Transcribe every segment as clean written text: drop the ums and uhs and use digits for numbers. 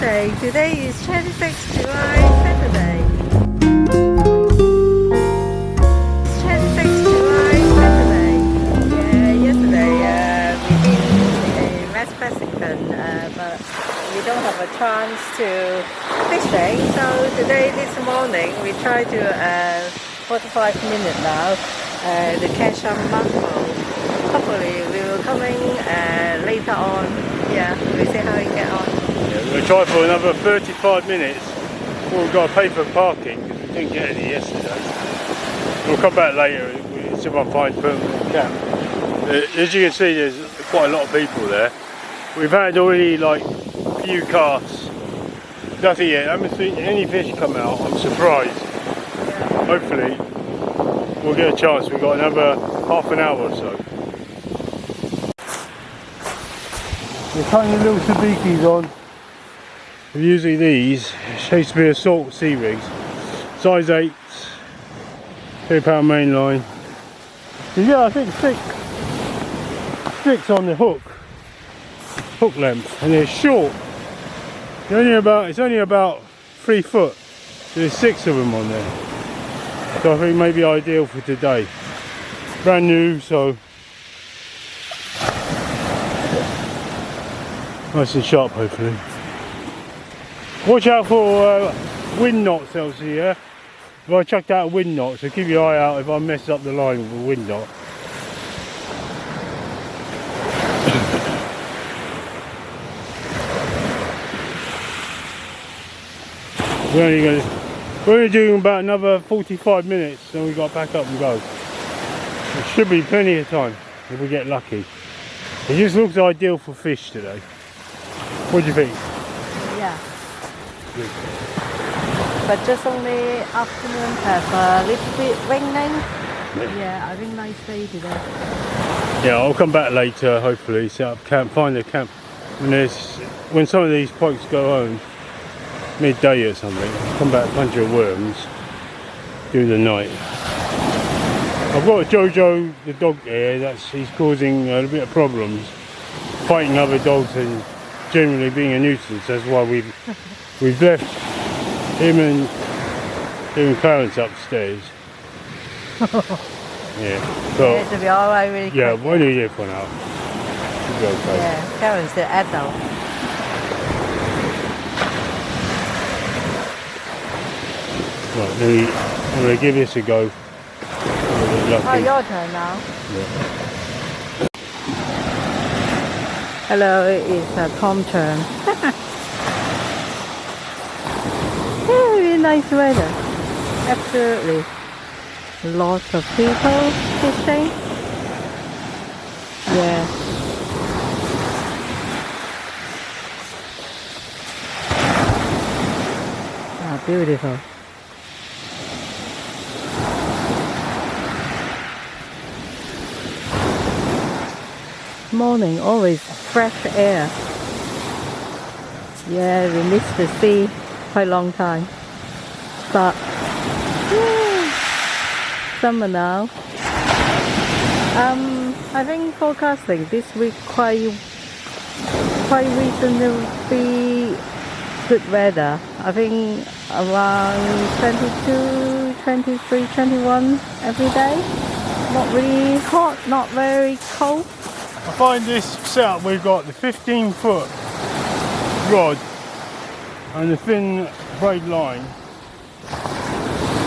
Tuesday. Today is 26th July, Saturday. It's 26th July, Saturday. Yeah, yesterday we've been in West Bexington, but we don't have a chance to fishing. So today, this morning, we try to 45 minutes now to catch some mackerel. Hopefully we will coming later on. Yeah, we'll see how we get on. Yeah, we're going to try for another 35 minutes before we've got to pay for parking because we didn't get any yesterday. We'll come back later if someone finds permanent camp. As you can see, there's quite a lot of people there. We've had already like a few casts. Nothing yet. I haven't seen any fish come out. I'm surprised. Yeah. Hopefully we'll get a chance. We've got another half an hour or so. The tiny little sabikis on. Usually these used to be assault sea rigs, size 8s, £3 main line. Yeah, I think six on the hook length, and they're short. It's only about 3 foot. There's 6 of them on there, so I think maybe ideal for today. Brand new, so nice and sharp, hopefully. Watch out for wind knots, Elsie, yeah? If I chucked out a wind knot, so keep your eye out if I mess up the line with a wind knot. We're only doing about another 45 minutes, then we got to pack up and go. There should be plenty of time if we get lucky. It just looks ideal for fish today. What do you think? Yeah. Good. But just only afternoon have a little bit raining. Yeah, I think nice day today. Yeah, I'll come back later, hopefully, set up camp, find a camp. When some of these folks go home, midday or something, come back, bunch of worms, do the night. I've got Jojo, the dog here, he's causing a bit of problems, fighting other dogs and generally being a nuisance. That's why we've left him and Clarence upstairs. Yeah, so Yeah, to be alright really quick. yeah, we're only here for now. Should be okay. Yeah, Karen's the adult. Right, I'm going to give this a go. Oh, your turn now. Yeah. Hello, it's Tom's turn. Very nice weather. Absolutely. Lots of people fishing. Yeah. Ah, beautiful. Morning, always fresh air. Yeah, we missed the sea quite a long time, but summer now. I think forecasting this week quite reasonably good weather. I think around 22, 23, 21 every day. Not really hot, not very cold. I find this setup, we've got the 15-foot rod and the thin braid line.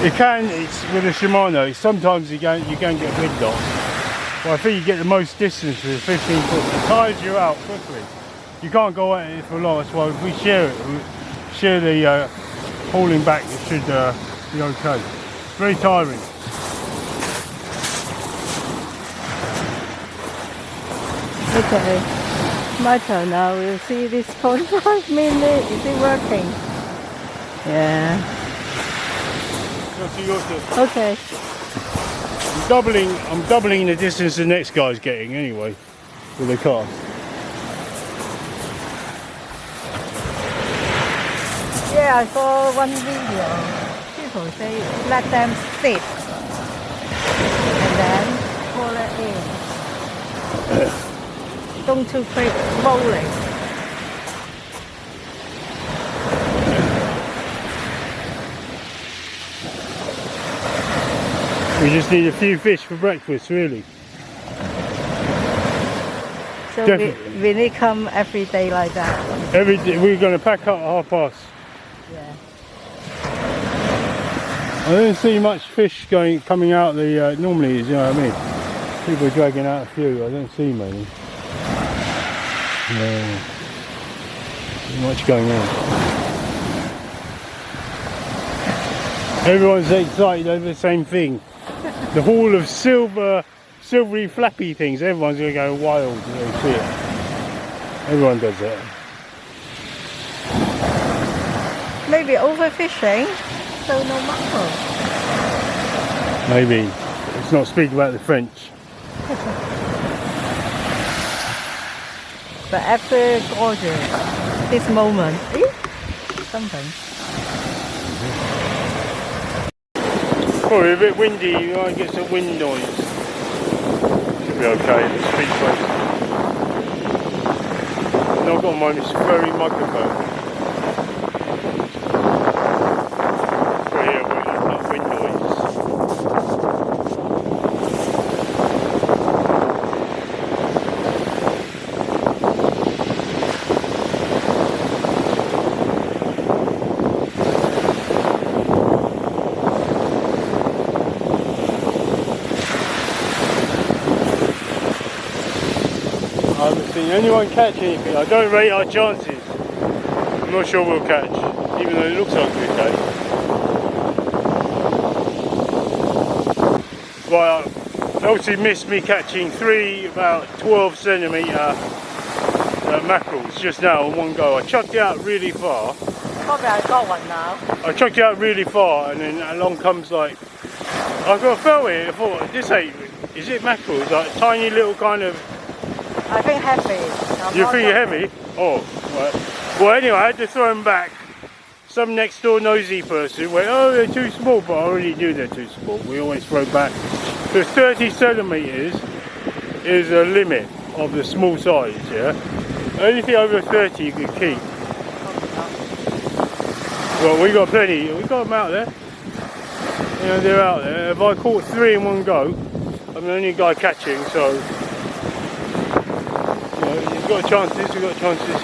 It's with a Shimano, sometimes you can get wind knots, but I think you get the most distance with a 15-foot. It tires you out quickly. You can't go at it for long, so if we share the hauling back, it should be okay. It's very tiring. Okay, my turn now. We'll see this 45 minutes. Is it working? Yeah. Okay. I'm doubling the distance the next guy's getting anyway with the cast. Yeah, I saw one video. People say let them sit and then pull it in. Don't too quick rolling. We just need a few fish for breakfast, really. So Definitely. we need come every day like that. Every day, we're going to pack up at 1:30. Yeah. I don't see much fish coming out the normally, you know what I mean? People are dragging out a few. I don't see many. No, not much going on. Everyone's excited over the same thing. The haul of silvery flappy things. Everyone's going to go wild when they see it. Everyone does that. Maybe overfishing, so no mackerel. Maybe. Let's not speak about the French. But after gorgeous, this moment, something. Probably a bit windy, you might get some wind noise. Should be okay, the speed close. And I've got my very microphone. So yeah, not wind noise. I haven't seen anyone catch anything. I don't rate our chances. I'm not sure we'll catch, even though it looks like we'll catch. Well, obviously missed me catching 3 about 12 centimetre mackerels just now in one go. I chucked it out really far. Probably I got one now. I chucked it out really far, and then along comes like, I got a felt it. I thought, this ain't, is it mackerel? It's like tiny little kind of. I think heavy. You think you're heavy? Oh, right. Well, anyway, I had to throw them back. Some next door nosy person went, oh, they're too small, but I already knew they're too small. We always throw back. So 30 centimetres is a limit of the small size, yeah? Anything over 30 you can keep. Well, we got plenty. We got them out there. You know, they're out there. If I caught 3 in one go, I'm the only guy catching, so you know, you've got chances. You've got chances.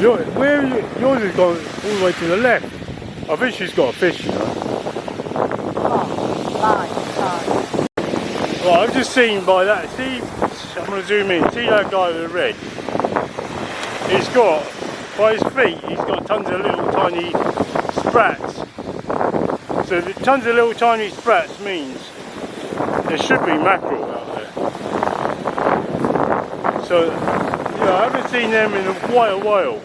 Yours has gone all the way to the left. I think she's got a fish, you know. Oh, line. Well, I've just seen by that. See, I'm going to zoom in. See that guy with the red? He's got, by his feet, he's got tons of little tiny sprats. So the tons of little tiny sprats means there should be mackerel out there. So, you know, I haven't seen them in quite a while.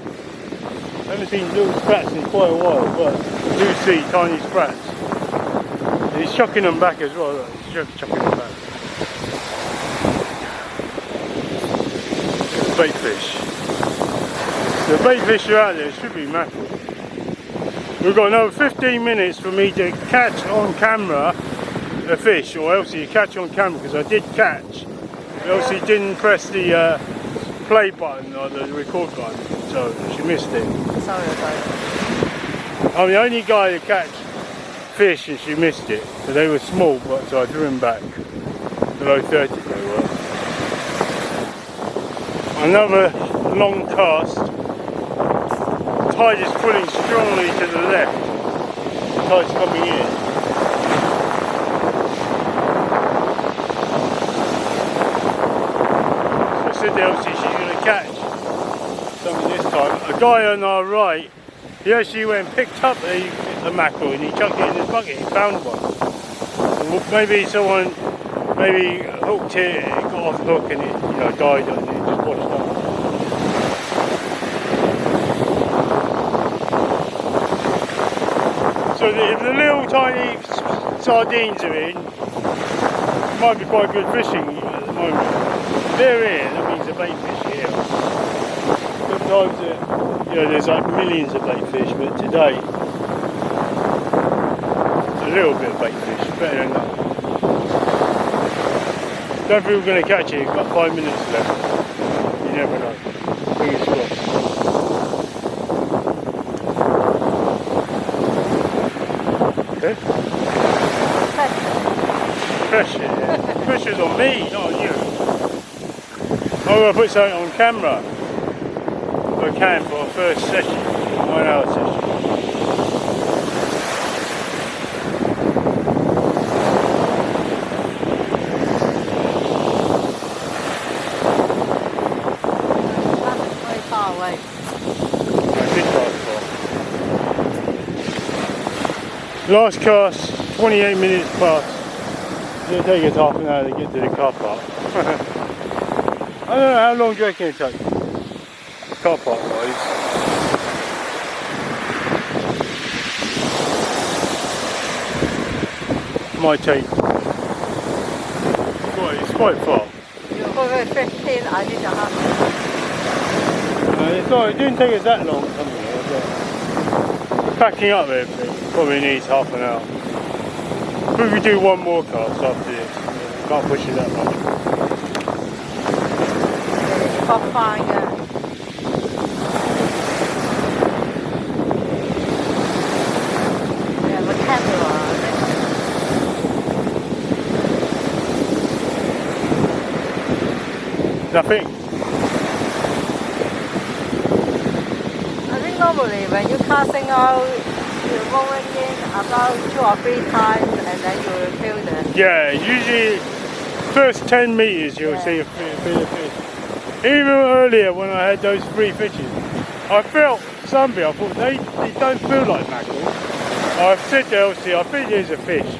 I haven't seen little sprats in quite a while, but I do see tiny sprats. And he's chucking them back as well. Look, he's chucking them back. Bait fish. The bait fish are out there, it should be mackerel. We've got another 15 minutes for me to catch on camera a fish, or else you catch on camera, because I did catch. I obviously didn't press the play button or the record button, so she missed it. Sorry about it. I'm the only guy to catch fish and she missed it. So they were small, but so I threw them back. Below 30 they were. Another long cast. Tide is pulling strongly to the left. The tide's coming in. So I said there, obviously she's going to catch something this time. A guy on our right, he actually went and picked up a mackerel and he chucked it in his bucket. He found one. So maybe someone hooked it, it got off the hook and it, you know, died and it just washed up. So if the little tiny sardines are in, it might be quite good fishing at the moment. If they're here, that means the bait fish are here. Sometimes, you know, there's like millions of bait fish, but today, a little bit of bait fish, better than nothing. Don't think we're going to catch it, we've got 5 minutes left. You never know. Fingers crossed. Pressure, yeah. Pressure's on me, not on you. I'm going to put something on camera. If I can, for our first session, 1 hour session. That's very far away. I did cast far. Last cast, 28 minutes past. It'll take us half an hour to get to the car park. I don't know, how long do you reckon it takes? Car park wise. Might take. It's quite far. You're going 15, I need a half. It didn't take us that long to come here, but packing up everything probably needs half an hour. If we do one more cast after this, can't push it that much. Pop fine, yeah. We have a camera. Nothing. I think normally when you're casting out, you're rolling in about 2 or 3 times and then you will feel the... Yeah, usually first 10 metres you'll see a bit of fish. Even earlier when I had those 3 fishes, I felt something, I thought they don't feel like mackerel. I've said to Elsie, I think there's a fish.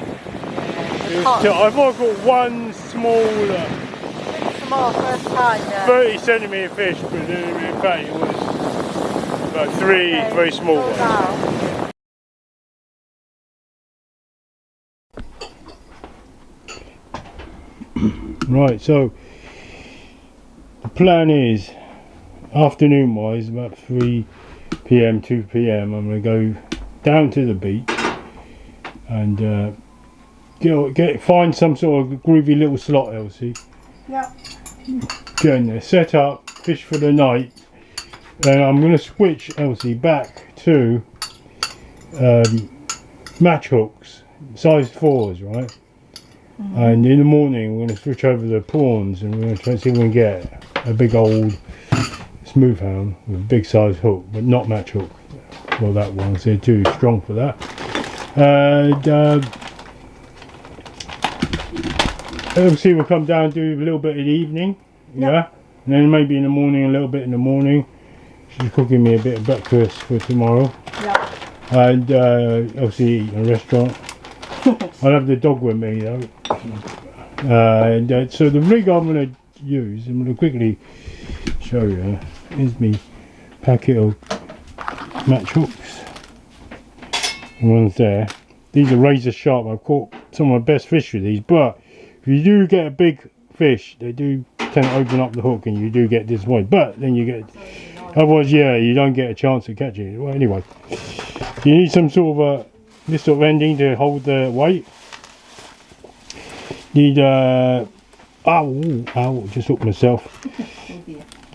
I've got one small Small first time, yeah. 30 centimetre fish, but in fact it was about 3 very small ones. Now. Right, so the plan is, afternoon wise, about 3 PM, 2 PM, I'm going to go down to the beach and find some sort of groovy little slot, Elsie. Yeah. Get in there, set up, fish for the night, and I'm going to switch, Elsie, back to match hooks, size 4s, right? And in the morning we're going to switch over the prawns and we're going to try and see if we can get a big old smooth hound with a big size hook, but not match hook. Well, that one's they're too strong for that. And obviously we'll come down and do a little bit in the evening, yeah, and then maybe in the morning, a little bit in the morning. She's cooking me a bit of breakfast for tomorrow. Yeah. And obviously eat in a restaurant. I'll have the dog with me though. So the rig I'm going to use, I'm going to quickly show you, is me packet of match hooks. The ones there. These are razor sharp. I've caught some of my best fish with these, but if you do get a big fish, they do tend to open up the hook and you do get disappointed. But then you get, otherwise, yeah, you don't get a chance to catch it. Well, anyway, you need some sort of this sort of ending to hold the weight. Need just hooked myself.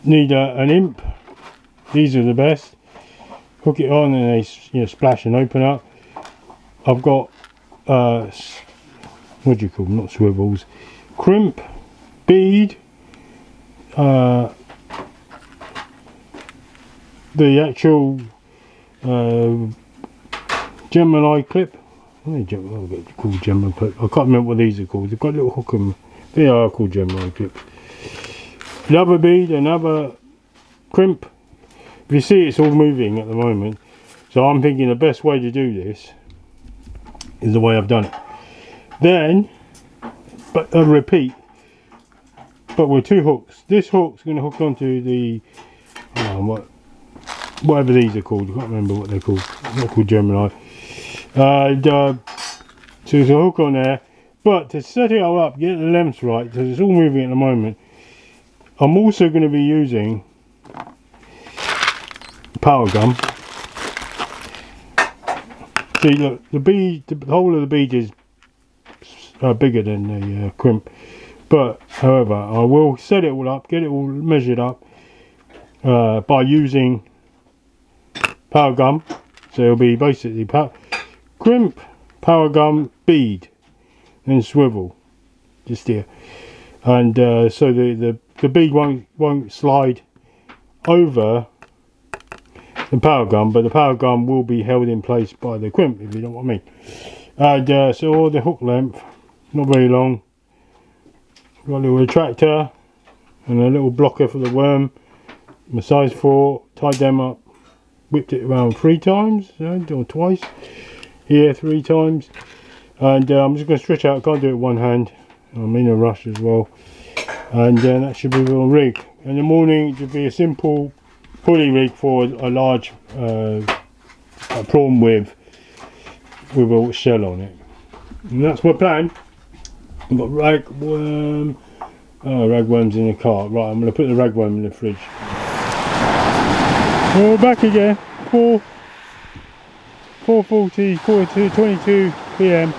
Need an imp. These are the best. Hook it on and they splash and open up. I've got what do you call them? Not swivels. Crimp, bead, the actual Gemini clip. What are they called? Gemini clip. I can't remember what these are called. They've got a little hook on them. They are called Gemini clips. Another bead, another crimp. If you see, it's all moving at the moment. So I'm thinking the best way to do this is the way I've done it. Then, but I'll repeat, but with 2 hooks. This hook's going to hook onto the whatever these are called. I can't remember what they're called. They're not called Gemini. So there's a hook on there, but to set it all up, get the lengths right, because it's all moving at the moment, I'm also going to be using power gum. See, look, the whole of the bead is bigger than the crimp, but however, I will set it all up, get it all measured up by using power gum. So it'll be basically crimp, power gum, bead, and swivel. just here, and so the bead won't slide over the power gun, but the power gun will be held in place by the crimp, if you know what I mean. And so all the hook length, not very long. Got a little retractor and a little blocker for the worm. My size 4, tied them up, whipped it around 3 times, or twice. Here 3 times. And I'm just going to stretch out. I can't do it with one hand. I'm in a rush as well. And that should be on rig. In the morning it should be a simple pulley rig for a large a prawn with a shell on it. And that's my plan. I've got ragworm. Oh, ragworm's in the car. Right, I'm going to put the ragworm in the fridge. We're back again. 4:40, quarter to 22 p.m.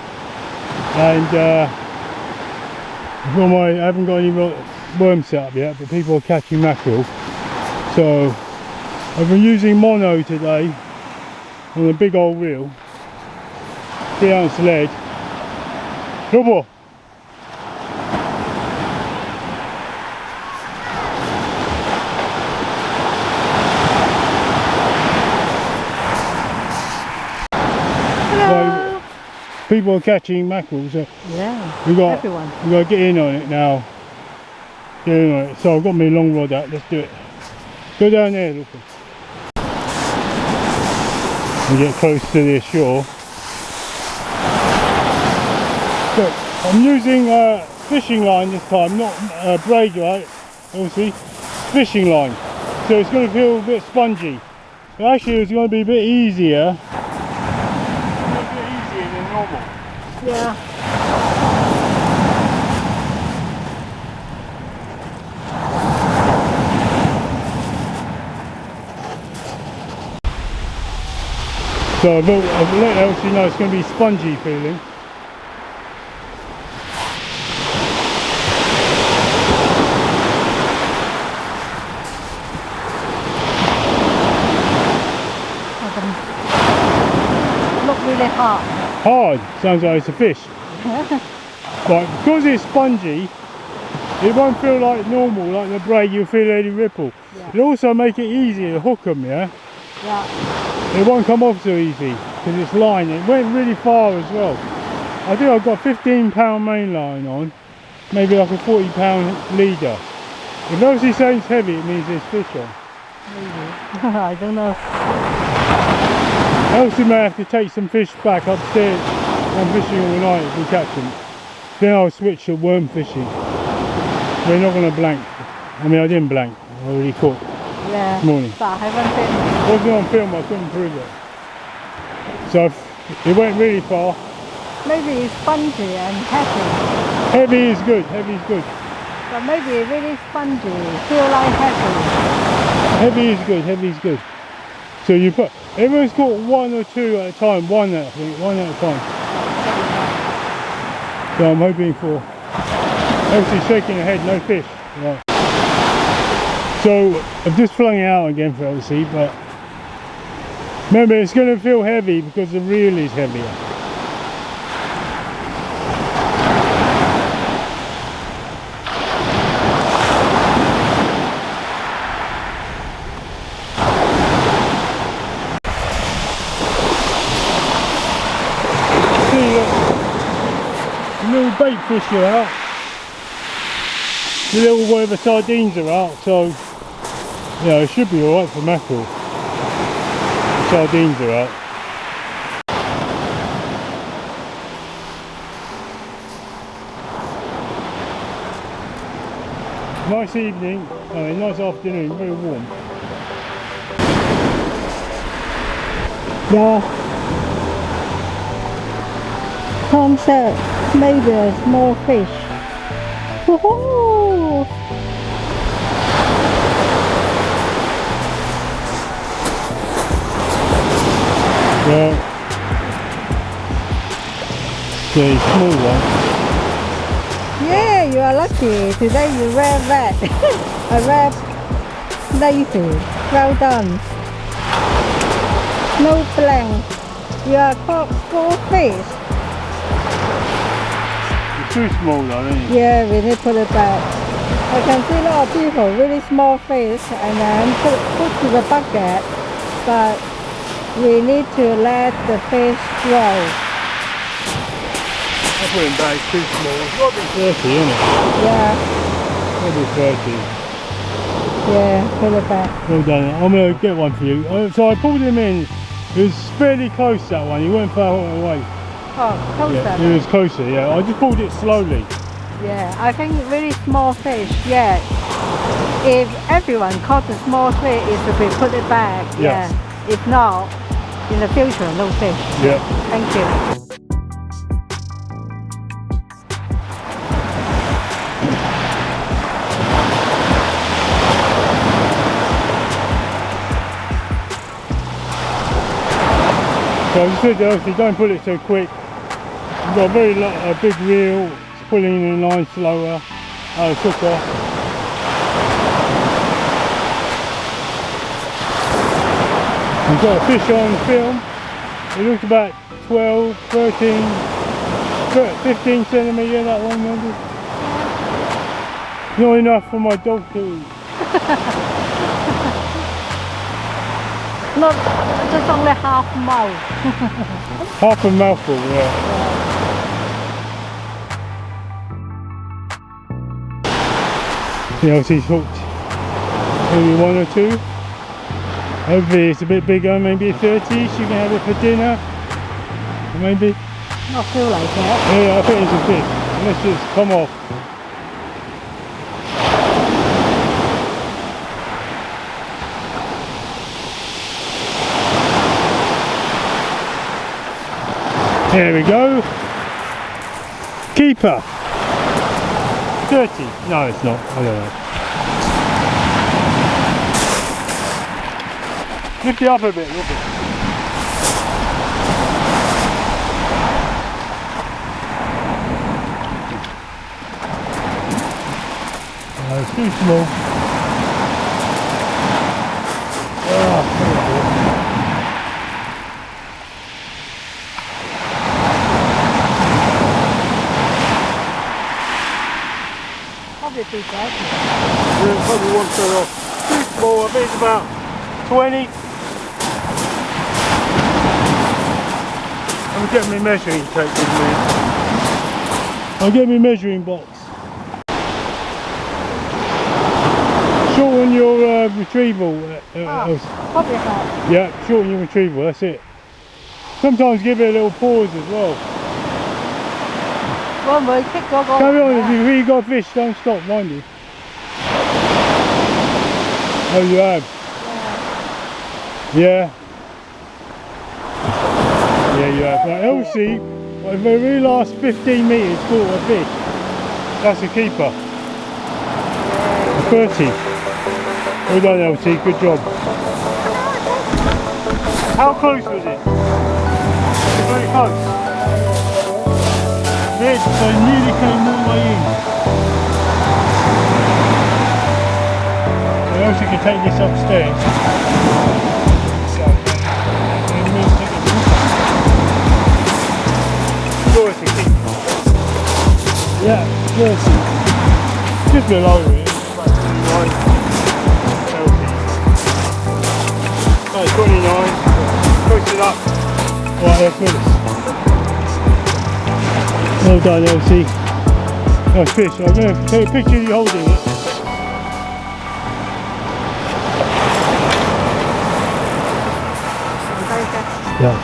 And I haven't got any worm set up yet, but people are catching mackerel. So I've been using mono today on a big old reel, 3-ounce lead. Double. So people are catching mackerel, so Yeah, we got to get in on it now. Get in on it. So I've got my long rod out. Let's do it. Go down there, look. And get close to the shore. So I'm using fishing line this time, not braid, right? Obviously, fishing line. So it's going to feel a bit spongy. But actually, it's going to be a bit easier. Than normal. yeah. So I've let Elsie know it's going to be spongy feeling. Look really hard. Hard, sounds like it's a fish. Right, because it's spongy, it won't feel like normal, like the braid you'll feel any ripple. Yeah. It'll also make it easier to hook them, yeah? Yeah. It won't come off so easy, because it's line. It went really far as well. I think I've got 15-pound main line on, maybe like a 40-pound leader. If Elsie saying it's heavy, it means there's fish on. Maybe. I don't know. Elsie may have to take some fish back upstairs. I'm fishing all night if we catch them. Then I'll switch to worm fishing. We're not going to blank. I mean, I didn't blank. I already caught Yeah. this morning. But I haven't been. It wasn't on film, I couldn't prove it. So it went really far. Maybe it's spongy and heavy. Heavy is good, heavy is good. But maybe really spongy. Feel like heavy. Heavy is good, heavy is good. So you put, everyone's caught 1 or 2 at a time, one at a time. So I'm hoping for, Elsie's shaking her head, no fish. Right. So I've just flung it out again for Elsie, but remember it's going to feel heavy because the reel is heavier. Little bait fish are out, the little whatever sardines are out, so yeah, it should be alright for mackerel. Sardines are out. Nice evening, nice afternoon, very warm. Yeah. Tom said maybe a small fish. Woohoo! Yeah. Okay, small one. Yeah, you are lucky. Today you wear red. A red navy. Well done. No blank. You are caught 4 fish. too small though, isn't it? Yeah, we need to put it back. I can see a lot of people, really small fish, and then put to the bucket, but we need to let the fish grow. I put him back, too small. It's got to be 30, isn't it? Yeah. Maybe 30. Yeah, put it back. Well done. I'm going to get one for you. So I pulled him in. It was fairly close, that one. He went far away. Oh, closer. Yeah, it was closer, yeah. I just pulled it slowly. Yeah, I think really small fish, yeah. If everyone caught a small fish, it should be put it back. Yeah. Yeah. If not, in the future, no fish. Yeah. Thank you. So I just said, obviously, don't pull it so quick. You've got a big reel, it's pulling in the line slower, quicker. We've got a fish on film. It looks about 12, 13, 15 centimetre, that one maybe. Not enough for my dog to eat. Not just only half mouth. Half a mouthful, yeah. Yeah, obviously he's hooked maybe one or two. Hopefully it's a bit bigger, maybe 30, so you can have it for dinner. Maybe. Not feel like that. Yeah, I think it's a fish. Let's just come off. There we go. Keeper. 30. No, it's not. I don't know. Lift it up a bit, look it. No, it's too small. Probably too bad. Yeah, probably one fell off. Too small, I think it's about 20. I'll get my measuring tape with me. I'll get my measuring box. Shorten your retrieval. Probably not. Yeah, shorten your retrieval, that's it. Sometimes give it a little pause as well. Well, kick Carry on, if you really got fish, don't stop, mind you. Oh, you have? Yeah. Yeah, you have. Right, Elsie, the very last 15 metres caught a fish. That's a keeper. 30. Well done, Elsie, good job. How close was it? Very close. Yes, so nearly came all the way in. So Elsie can take this upstairs. Yeah, just below it. It's 29. Push it up. Right, that's good. Well done, Elsie. Nice fish. I'm going to take a picture of you holding it. Yeah.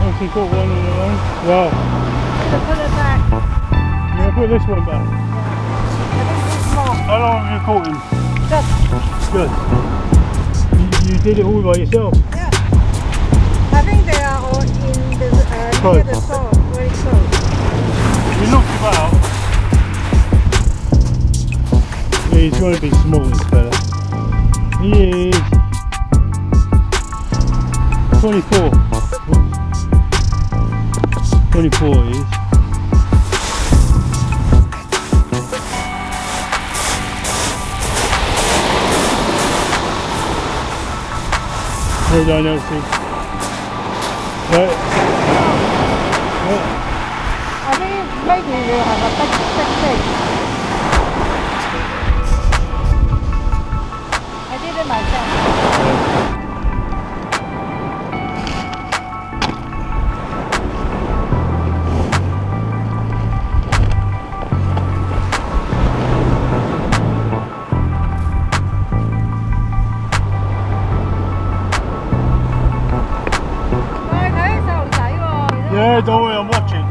Elsie caught one on her own. Wow. Put it back. Yeah, put this one back. I think it's small. How long have you caught him? Good. Good. You did it all by yourself? Yeah. I think they are all in the near the shore, very close. You looked about. Yeah, he's going to be small, this fella. He is 24. 24 he is. Well done, Elsie. Right. I think maybe we'll have a big fish. I did it myself. Yeah, don't worry, I'm watching.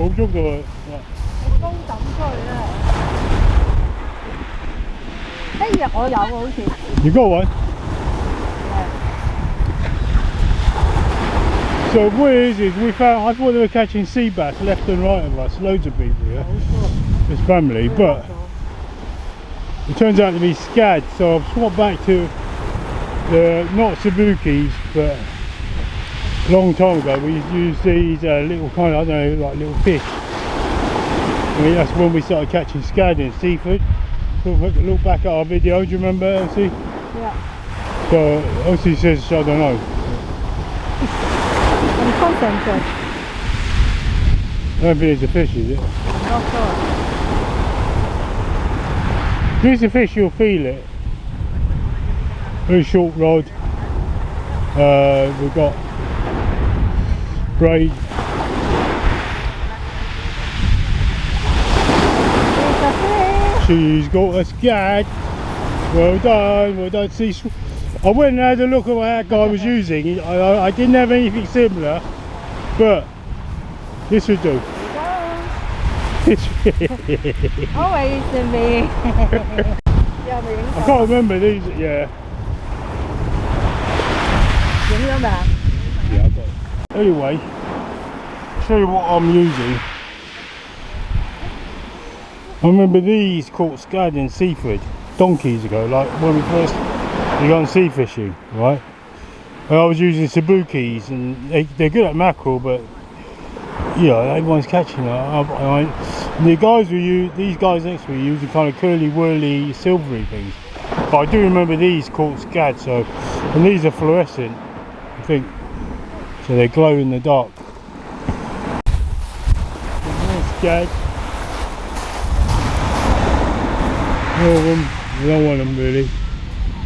冇捉到佢。高抌出去啦！呢日我有喎，好似。You got one? So what it is we found, I thought they were catching sea bass left and right of us, loads of people here, this family, but it turns out to be scad, so I've swapped back to the, not sabukis, but a long time ago we used these little kind of, I don't know, like little fish. I mean, that's when we started catching scad in seafood. So look back at our video, do you remember, Elsie? Yeah. So Elsie says, I don't know. And concentrate. I don't think it's a fish, is it? Not sure. If it's a fish, you'll feel it. Very short rod. We've got braid. She's got a scad. Well done, well done. See, I went and had a look at what that guy was using. I didn't have anything similar, but this would do. Always to me. I can't remember these, yeah. Yeah, I got it. Anyway, show you what I'm using. I remember these caught scad in seafood donkeys ago, like when we first began sea fishing, right? And I was using sabukis, and they're good at mackerel, but yeah, everyone's catching it. The guys these guys next to me using kind of curly, whirly, silvery things. But I do remember these caught scad, so, and these are fluorescent, I think, so they glow in the dark. Scad. More of them. I don't want them really.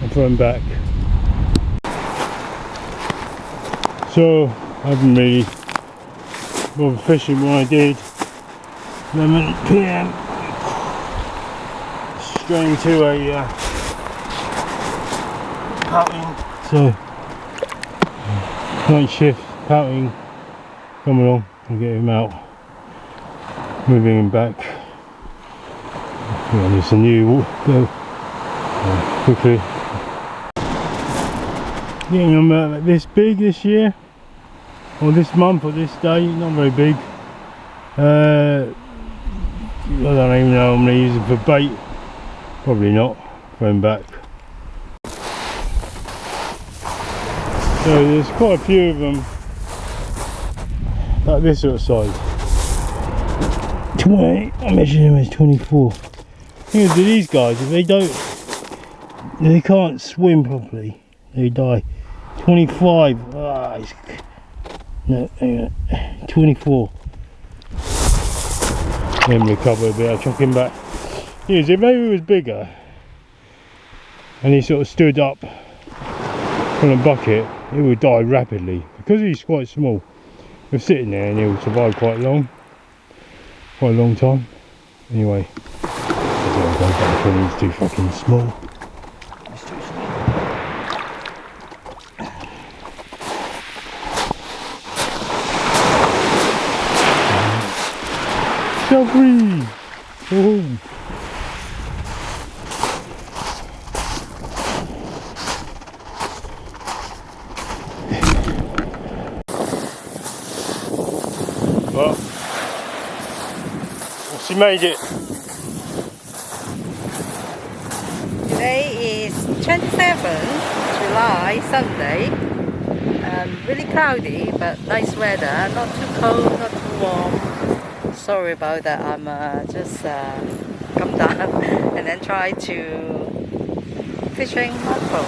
I'll put them back. So I haven't really bothered fishing when I did. 11 PM. Straight to a cutting. So Night shift, pouting, come along and get him out, moving him back. Yeah, there's a new go. Quickly. Getting them this big this year, or this month, or this day, not very big. I don't even know I'm going to use them for bait, probably not, going back. So there's quite a few of them, like this sort of size. 20, I measured them as 24. Thing is with these guys, if they can't swim properly, they die. 25, no, hang on, 24. Let him recover a bit, I'll chuck him back. Thing is, if maybe he was bigger, and he sort of stood up on a bucket, he would die rapidly. Because he's quite small, he'll sit in there and he'll survive quite a long time. Anyway, I don't go back when he's too fucking small. He's too small. Jeffrey! Oh. Well, she made it. Today is 27th July, Sunday. Really cloudy, but nice weather. Not too cold, not too warm. Sorry about that. I'm just come down and then try to fishing mackerel.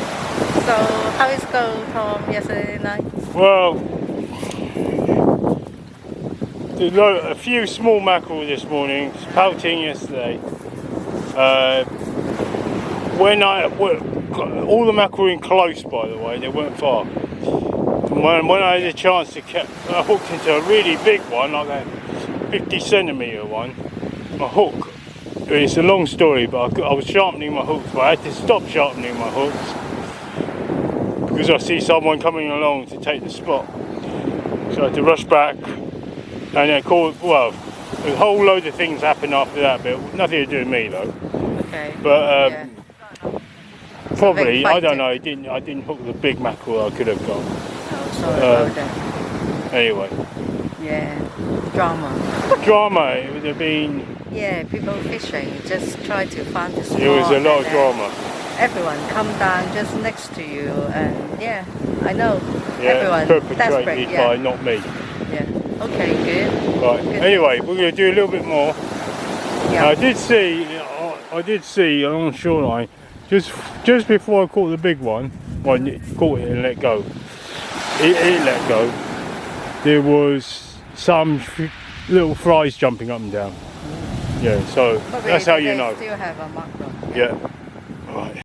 So how is it go, Tom, yesterday night? Well, a few small mackerel this morning, pouting yesterday. All the mackerel in close, by the way, they weren't far. And when I had a chance to I hooked into a really big one, like that 50cm one, my hook. It's a long story, but I was sharpening my hooks, but I had to stop sharpening my hooks because I see someone coming along to take the spot. So I had to rush back and then call. Well, a whole load of things happened after that, but nothing to do with me though. Okay. But yeah. probably, I don't know. I didn't hook the big mackerel I could have got. Oh, sorry about that. Anyway. Yeah. Drama. It would have been. Yeah, people fishing just try to find the spot. There was a lot of drama. Everyone come down just next to you, and yeah, I know. Yeah, everyone perpetrated desperate, by not me. Yeah. Okay, good. Right. Good. Anyway, we're going to do a little bit more. Yeah. I did see along the shoreline just before I caught the big one. Well, I caught it and let go. It let go. There was some little fries jumping up and down. Yeah, so Probably that's how you they know. Still have a mackerel. Yeah. Right.